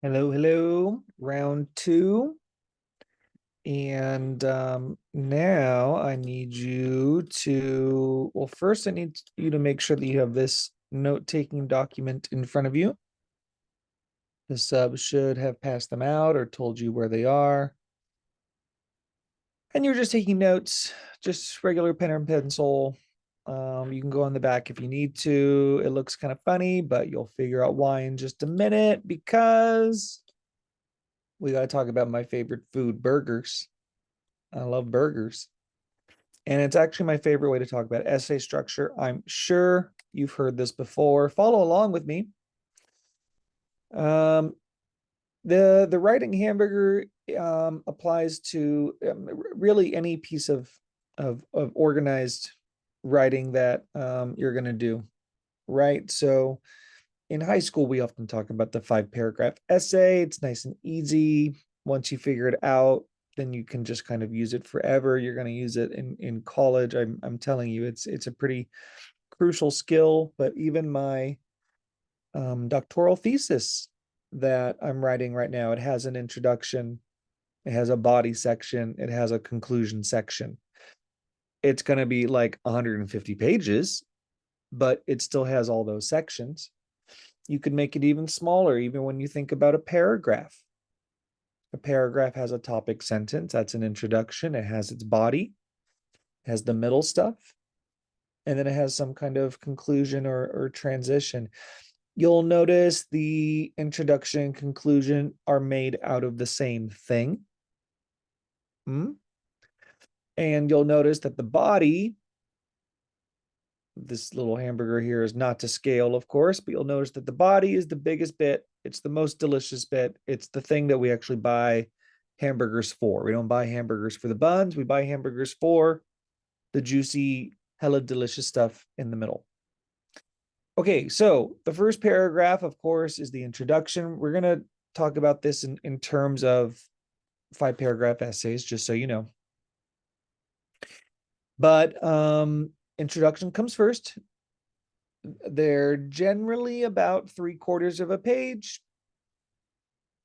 Hello, hello. Round two. And now I need you to, well, first I need you to make sure that you have this note-taking document in front of you. The sub should have passed them out or told you where they are. And you're just taking notes, just regular pen and pencil. You can go on the back if you need to. It looks kind of funny, but you'll figure out why in just a minute because we got to talk about my favorite food, burgers. I love burgers. And it's actually my favorite way to talk about essay structure. I'm sure you've heard this before. Follow along with me. Um, the writing hamburger applies to really any piece of organized writing that you're going to do, right? So in high school, we often talk about the 5 paragraph essay. It's nice and easy. Once you figure it out, then you can just kind of use it forever. You're going to use it in college. I'm telling you, it's a pretty crucial skill. But even my doctoral thesis that I'm writing right now, it has an introduction, it has a body section, it has a conclusion section. It's going to be like 150 pages, but it still has all those sections. You could make it even smaller, even when you think about a paragraph. A paragraph has a topic sentence, that's an introduction. It has its body, it has the middle stuff, and then it has some kind of conclusion or transition. You'll notice the introduction and conclusion are made out of the same thing. And you'll notice that the body, this little hamburger here is not to scale, of course, but you'll notice that the body is the biggest bit. It's the most delicious bit. It's the thing that we actually buy hamburgers for. We don't buy hamburgers for the buns. We buy hamburgers for the juicy, hella delicious stuff in the middle. Okay, so the first paragraph, of course, is the introduction. We're going to talk about this in terms of 5 paragraph essays, just so you know. But introduction comes first. They're generally about 3/4 of a page.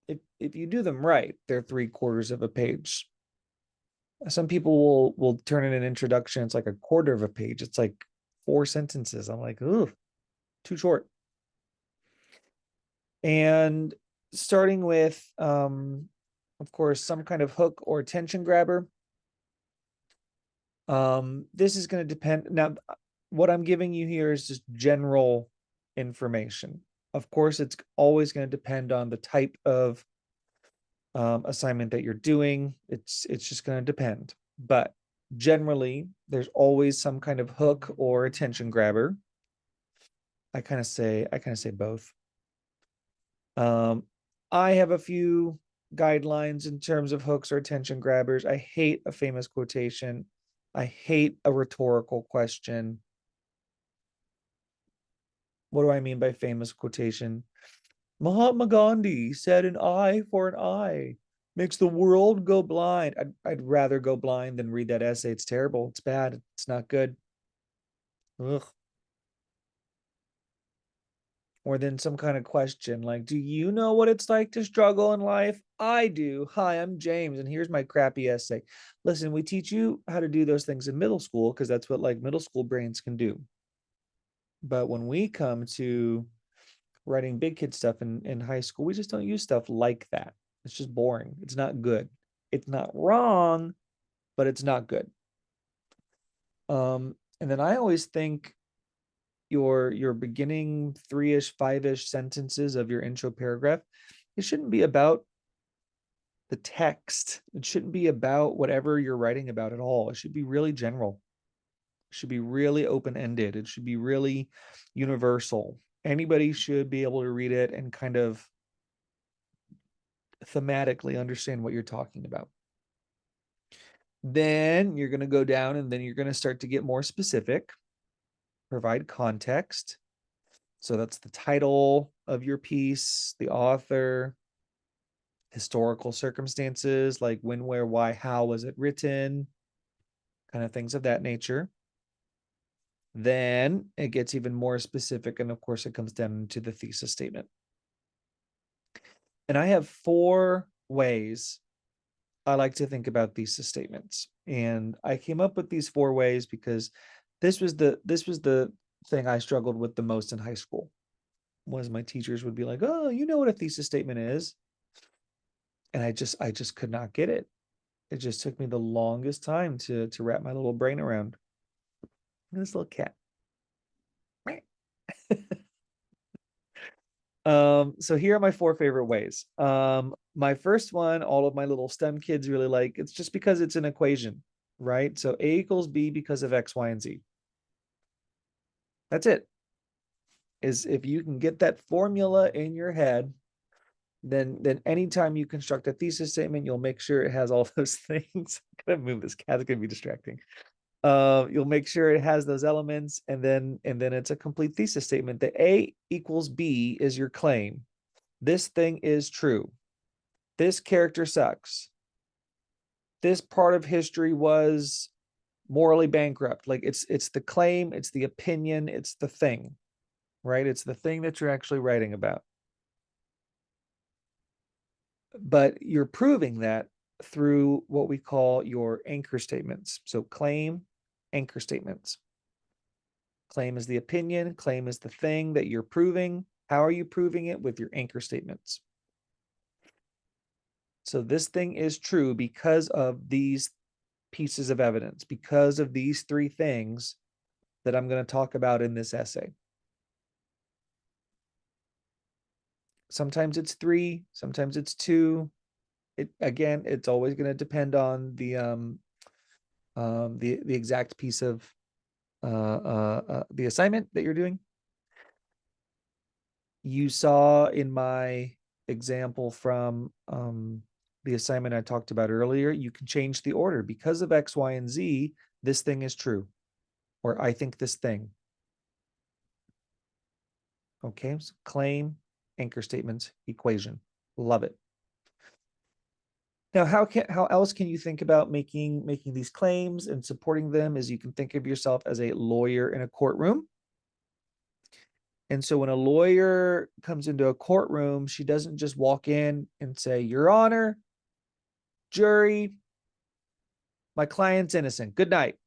If you do them right, they're 3/4 of a page. Some people will turn in an introduction. It's like a quarter of a page. It's like 4 sentences. I'm like, ooh, too short. And starting with, of course, some kind of hook or attention grabber. This is going to depend. Now, what I'm giving you here is just general information. Of course, it's always going to depend on the type of assignment that you're doing. It's just going to depend. But generally, there's always some kind of hook or attention grabber. I kind of say both. I have a few guidelines in terms of hooks or attention grabbers. I hate a famous quotation. I hate a rhetorical question. What do I mean by famous quotation? Mahatma Gandhi said an eye for an eye makes the world go blind. I'd rather go blind than read that essay. It's terrible. It's bad. It's not good. Ugh. Or then some kind of question like, do you know what it's like to struggle in life? I do. Hi, I'm James, and here's my crappy essay. Listen, we teach you how to do those things in middle school because that's what like middle school brains can do. But when we come to writing big kid stuff in high school, we just don't use stuff like that. It's just boring. It's not good. It's not wrong, but it's not good. And then I always think your beginning 3-ish, 5-ish sentences of your intro paragraph, it shouldn't be about the text. It shouldn't be about whatever you're writing about at all. It should be really general. It should be really open-ended. It should be really universal. Anybody should be able to read it and kind of thematically understand what you're talking about. Then you're going to go down and then you're going to start to get more specific, provide context. So that's the title of your piece, the author, historical circumstances like when, where, why, how was it written, kind of things of that nature. Then it gets even more specific. And of course, it comes down to the thesis statement. And I have 4 ways I like to think about thesis statements. And I came up with these 4 ways because this was the thing I struggled with the most in high school. Was my teachers would be like, "Oh, you know what a thesis statement is?" And I just could not get it. It just took me the longest time to wrap my little brain around. This little cat. So here are my 4 favorite ways. My first one, all of my little STEM kids really like, it's just because it's an equation, right? So A equals B because of X, Y, and Z. That's it. Is if you can get that formula in your head, then anytime you construct a thesis statement, you'll make sure it has all those things. I'm gonna move this cat, it's gonna be distracting. You'll make sure it has those elements, and then it's a complete thesis statement. The A equals B is your claim. This thing is true. This character sucks. This part of history was morally bankrupt. Like it's the claim, it's the opinion, it's the thing, right? It's the thing that you're actually writing about. But you're proving that through what we call your anchor statements. So claim, anchor statements. Claim is the opinion, claim is the thing that you're proving. How are you proving it? With your anchor statements. So this thing is true because of these pieces of evidence, because of these 3 things that I'm going to talk about in this essay. Sometimes it's 3, sometimes it's 2. Again, it's always going to depend on the exact piece of the assignment that you're doing. You saw in my example from the assignment I talked about earlier, you can change the order because of X, Y, and Z. This thing is true, or I think this thing. Okay, so claim, anchor statements, equation. Love it. Now, how else can you think about making these claims and supporting them? Is you can think of yourself as a lawyer in a courtroom. And so when a lawyer comes into a courtroom, she doesn't just walk in and say, "Your Honor, jury, my client's innocent. Good night."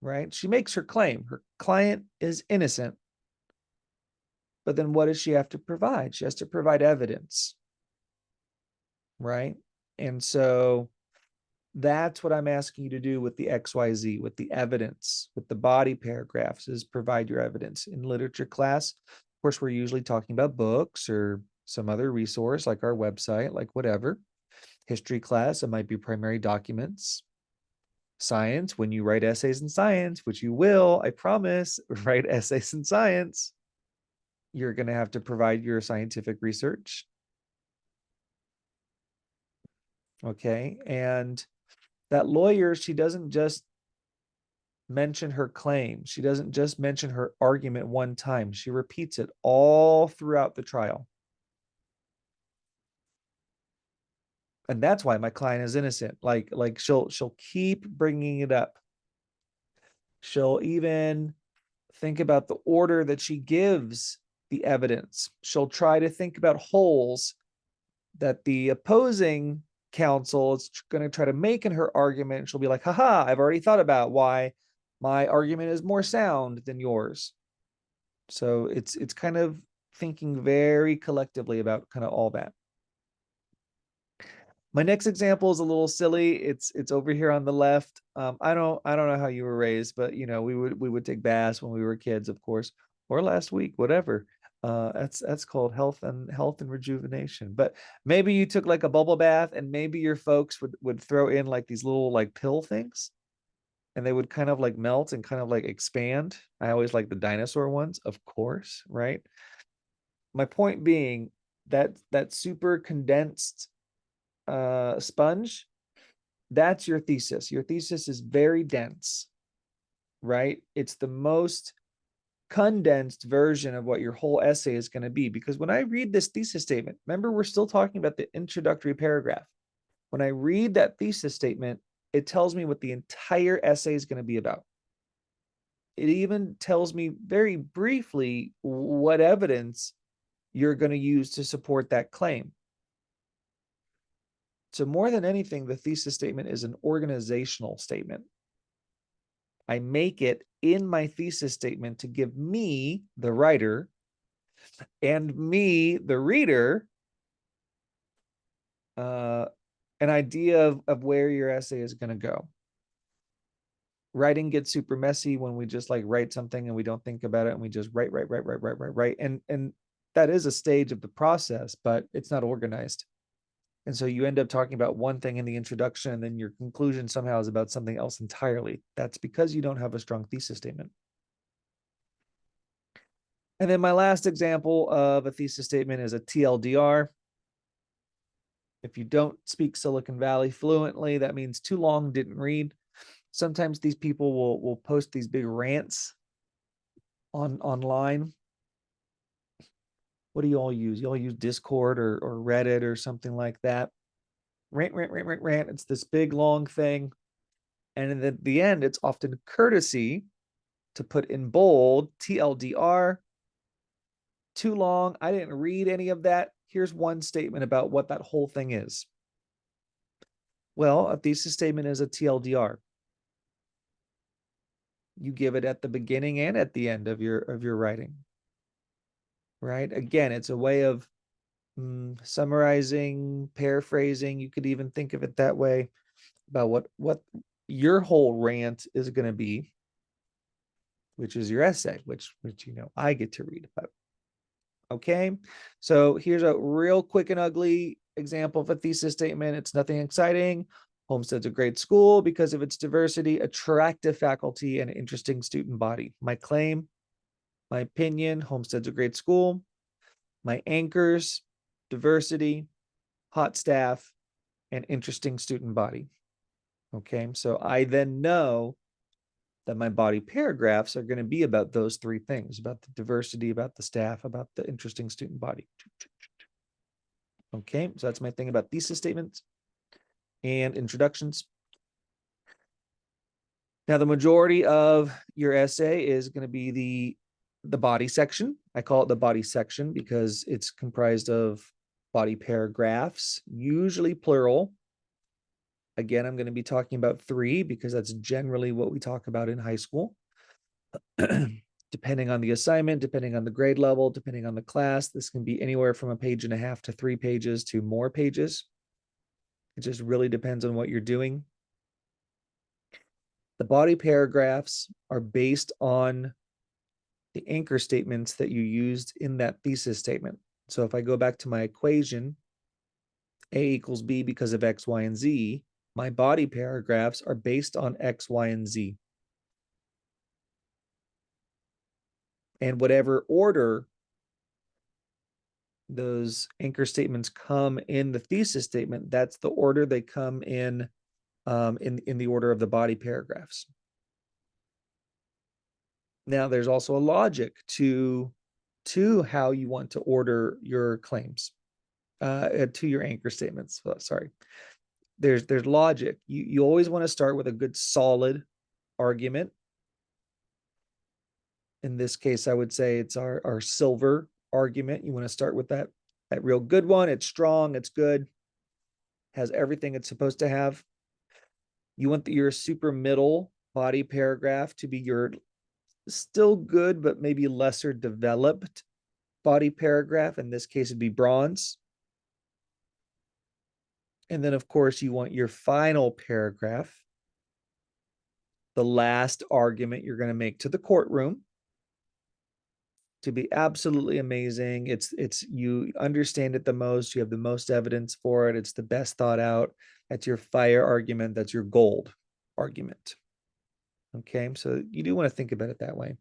Right? She makes her claim. Her client is innocent. But then what does she have to provide? She has to provide evidence. Right? And so that's what I'm asking you to do with the XYZ, with the evidence, with the body paragraphs, is provide your evidence. In literature class, of course, we're usually talking about books or some other resource like our website, like whatever. History class, it might be primary documents. Science, when you write essays in science, which you will, I promise, write essays in science, you're going to have to provide your scientific research. Okay. And that lawyer, she doesn't just mention her claim. She doesn't just mention her argument one time. She repeats it all throughout the trial. And that's why my client is innocent. Like she'll keep bringing it up. She'll even think about the order that she gives the evidence. She'll try to think about holes that the opposing counsel is going to try to make in her argument. She'll be like, haha, I've already thought about why my argument is more sound than yours. So it's kind of thinking very collectively about kind of all that. My next example is a little silly. It's over here on the left. I don't know how you were raised, but you know we would take baths when we were kids, of course, or last week, whatever. That's called health and rejuvenation. But maybe you took like a bubble bath, and maybe your folks would throw in like these little like pill things, and they would kind of like melt and kind of like expand. I always like the dinosaur ones, of course, right? My point being that super condensed sponge, that's your thesis. Your thesis is very dense, right? It's the most condensed version of what your whole essay is going to be. Because when I read this thesis statement, remember, we're still talking about the introductory paragraph. When I read that thesis statement, it tells me what the entire essay is going to be about. It even tells me very briefly what evidence you're going to use to support that claim. So more than anything, the thesis statement is an organizational statement. I make it in my thesis statement to give me, the writer, and me, the reader, an idea of where your essay is going to go. Writing gets super messy when we just like write something and we don't think about it and we just write. And that is a stage of the process, but it's not organized. And so you end up talking about one thing in the introduction, and then your conclusion somehow is about something else entirely. That's because you don't have a strong thesis statement. And then my last example of a thesis statement is a TLDR. If you don't speak Silicon Valley fluently, that means too long, didn't read. Sometimes these people will post these big rants online. What do you all use? You all use Discord or Reddit or something like that. Rant. It's this big long thing. And at the end, it's often courtesy to put in bold TLDR. Too long. I didn't read any of that. Here's one statement about what that whole thing is. Well, a thesis statement is a TLDR. You give it at the beginning and at the end of your writing. Right? Again, it's a way of summarizing, paraphrasing. You could even think of it that way about what your whole rant is going to be, which is your essay, which I get to read about. Okay, so here's a real quick and ugly example of a thesis statement. It's nothing exciting. Homestead's a great school because of its diversity, attractive faculty, and interesting student body. My claim, my opinion, Homestead's a great school. My anchors, diversity, hot staff, and interesting student body. Okay, so I then know that my body paragraphs are going to be about those three things, about the diversity, about the staff, about the interesting student body. Okay, so that's my thing about thesis statements and introductions. Now, the majority of your essay is going to be the body section. I call it the body section because it's comprised of body paragraphs, usually plural. Again, I'm going to be talking about 3 because that's generally what we talk about in high school. Depending on the assignment, depending on the grade level, depending on the class, this can be anywhere from 1.5 pages to 3 pages to more pages. It just really depends on what you're doing. The body paragraphs are based on the anchor statements that you used in that thesis statement. So if I go back to my equation, A equals B because of X, Y, and Z, my body paragraphs are based on X, Y, and Z. And whatever order those anchor statements come in the thesis statement, that's the order they come in the order of the body paragraphs. Now, there's also a logic to how you want to order your claims, to your anchor statements. Sorry. There's logic. You always want to start with a good solid argument. In this case, I would say it's our silver argument. You want to start with that real good one. It's strong, it's good, has everything it's supposed to have. You want your super middle body paragraph to be your still good, but maybe lesser developed body paragraph. In this case, it'd be bronze. And then, of course, you want your final paragraph, the last argument you're going to make to the courtroom, to be absolutely amazing. It's you understand it the most, you have the most evidence for it, it's the best thought out. That's your fire argument, that's your gold argument. Okay, so you do want to think about it that way.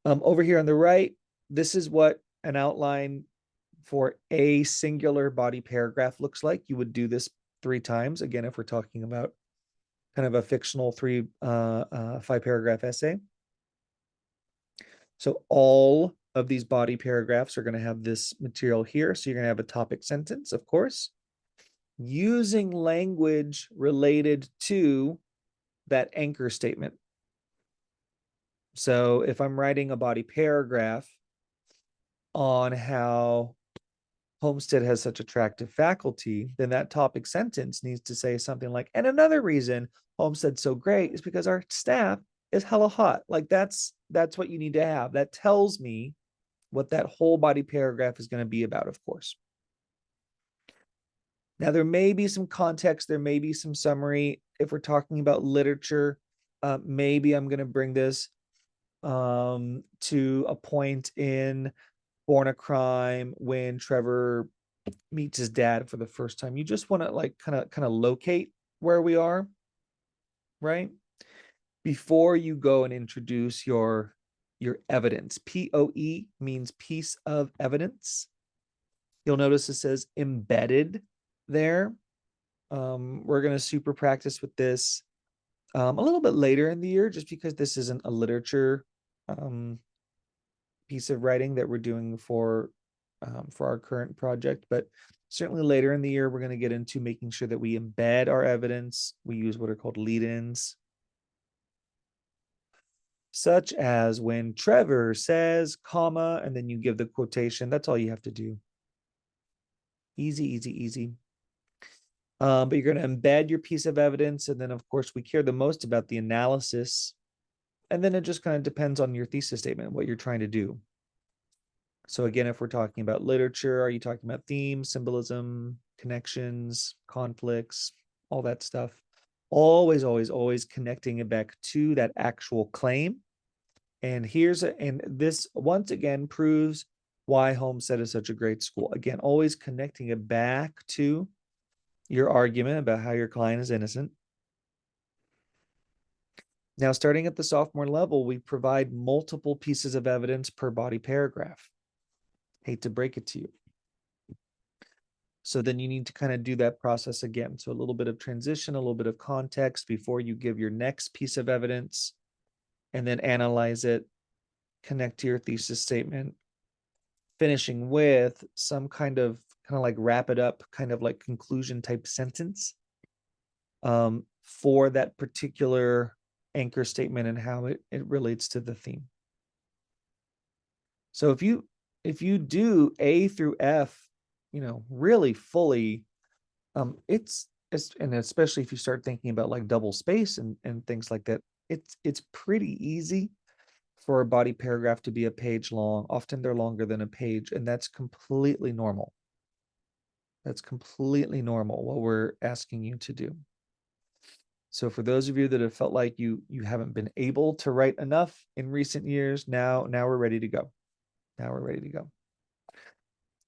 Over here on the right, this is what an outline for a singular body paragraph looks like. You would do this 3 times. Again, if we're talking about kind of a fictional 5-paragraph essay. So all of these body paragraphs are going to have this material here. So you're going to have a topic sentence, of course, using language related to that anchor statement. So if I'm writing a body paragraph on how Homestead has such attractive faculty, then that topic sentence needs to say something like, and another reason Homestead's so great is because our staff is hella hot. Like that's what you need to have. That tells me what that whole body paragraph is going to be about, of course. Now, there may be some context, there may be some summary. If we're talking about literature, maybe I'm going to bring this to a point in Born a Crime when Trevor meets his dad for the first time. You just want to like kind of locate where we are, right? Before you go and introduce your evidence. POE means piece of evidence. You'll notice it says embedded there. We're going to super practice with this a little bit later in the year, just because this isn't a literature piece of writing that we're doing for our current project, but certainly later in the year, we're going to get into making sure that we embed our evidence. We use what are called lead-ins, such as when Trevor says, comma, and then you give the quotation. That's all you have to do. Easy, easy, easy. But you're going to embed your piece of evidence. And then, of course, we care the most about the analysis. And then it just kind of depends on your thesis statement, what you're trying to do. So again, if we're talking about literature, are you talking about themes, symbolism, connections, conflicts, all that stuff? Always, always, always connecting it back to that actual claim. And this once again proves why Homestead is such a great school. Again, always connecting it back to your argument about how your client is innocent. Now, starting at the sophomore level, we provide multiple pieces of evidence per body paragraph. Hate to break it to you. So then you need to kind of do that process again. So a little bit of transition, a little bit of context before you give your next piece of evidence, and then analyze it, connect to your thesis statement, finishing with some kind of like wrap it up, kind of like conclusion type sentence for that particular anchor statement and how it relates to the theme. So if you do A through F, really fully, it's and especially if you start thinking about like double space and things like that, it's pretty easy for a body paragraph to be a page long. Often they're longer than a page, and that's completely normal. That's completely normal what we're asking you to do. So for those of you that have felt like you haven't been able to write enough in recent years, now we're ready to go. Now we're ready to go.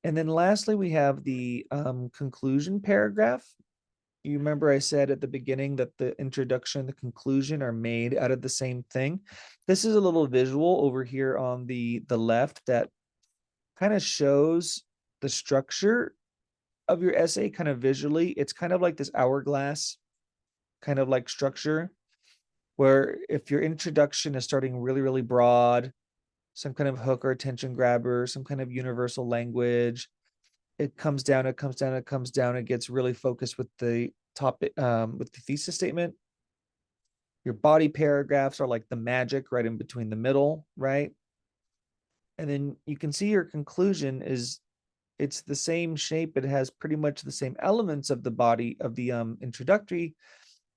And then lastly, we have the conclusion paragraph. You remember I said at the beginning that the introduction and the conclusion are made out of the same thing. This is a little visual over here on the left that kind of shows the structure of your essay kind of visually. It's kind of like this hourglass kind of like structure, where if your introduction is starting really, really broad, some kind of hook or attention grabber, some kind of universal language, it comes down, it comes down, it comes down, it gets really focused with the topic, with the thesis statement. Your body paragraphs are like the magic right in between the middle, right? And then you can see your conclusion is, it's the same shape. It has pretty much the same elements of the body of the introductory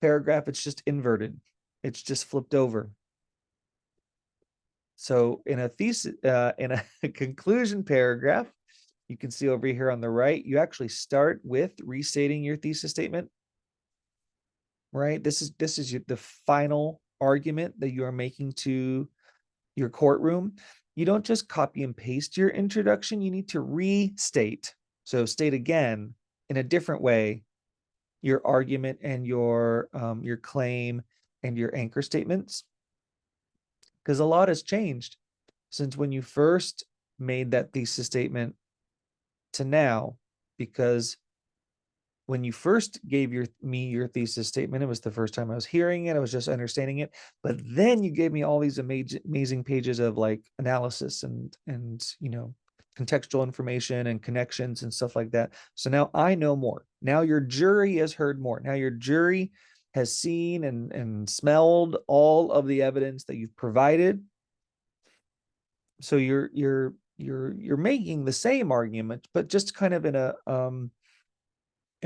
paragraph. It's just inverted. It's just flipped over. So in a thesis, in a conclusion paragraph, you can see over here on the right, you actually start with restating your thesis statement, right? This is the final argument that you are making to your courtroom. You don't just copy and paste your introduction. You need to restate. So state again in a different way your argument and your claim and your anchor statements, because a lot has changed since when you first made that thesis statement to now. Because when you first gave your thesis statement, it was the first time I was hearing it. I was just understanding it. But then you gave me all these amazing pages of like analysis and contextual information and connections and stuff like that. So now I know more. Now your jury has heard more. Now your jury has seen and smelled all of the evidence that you've provided. So your you're making the same argument, but just kind of in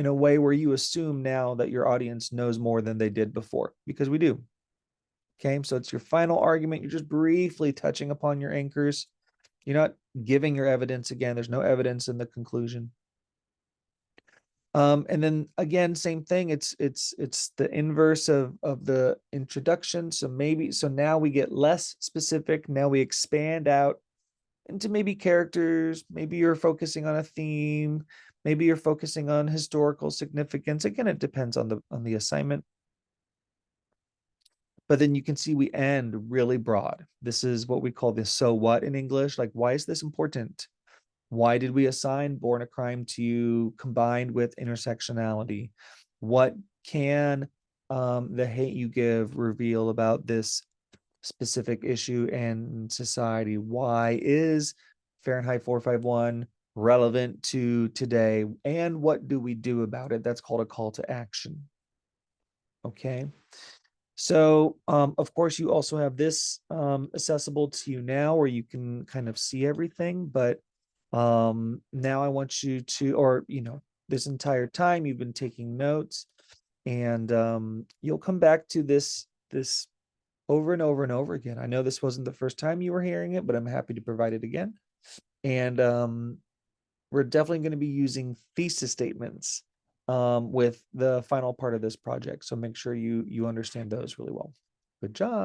a way where you assume now that your audience knows more than they did before, because we do. Okay, so it's your final argument. You're just briefly touching upon your anchors. You're not giving your evidence again. There's no evidence in the conclusion. And then again, same thing. It's the inverse of the introduction. So now we get less specific. Now we expand out into maybe characters. Maybe you're focusing on a theme. Maybe you're focusing on historical significance. Again, it depends on the assignment. But then you can see we end really broad. This is what we call the so what in English. Like, why is this important? Why did we assign Born a Crime to you combined with intersectionality? What can the hate you give reveal about this specific issue and society? Why is Fahrenheit 451 relevant to today? And what do we do about it? That's called a call to action. Okay. So, of course, you also have this accessible to you now where you can kind of see everything. But now I want you to, or, this entire time you've been taking notes, and you'll come back to this over and over and over again. I know this wasn't the first time you were hearing it, but I'm happy to provide it again. And we're definitely going to be using thesis statements with the final part of this project. So make sure you understand those really well. Good job.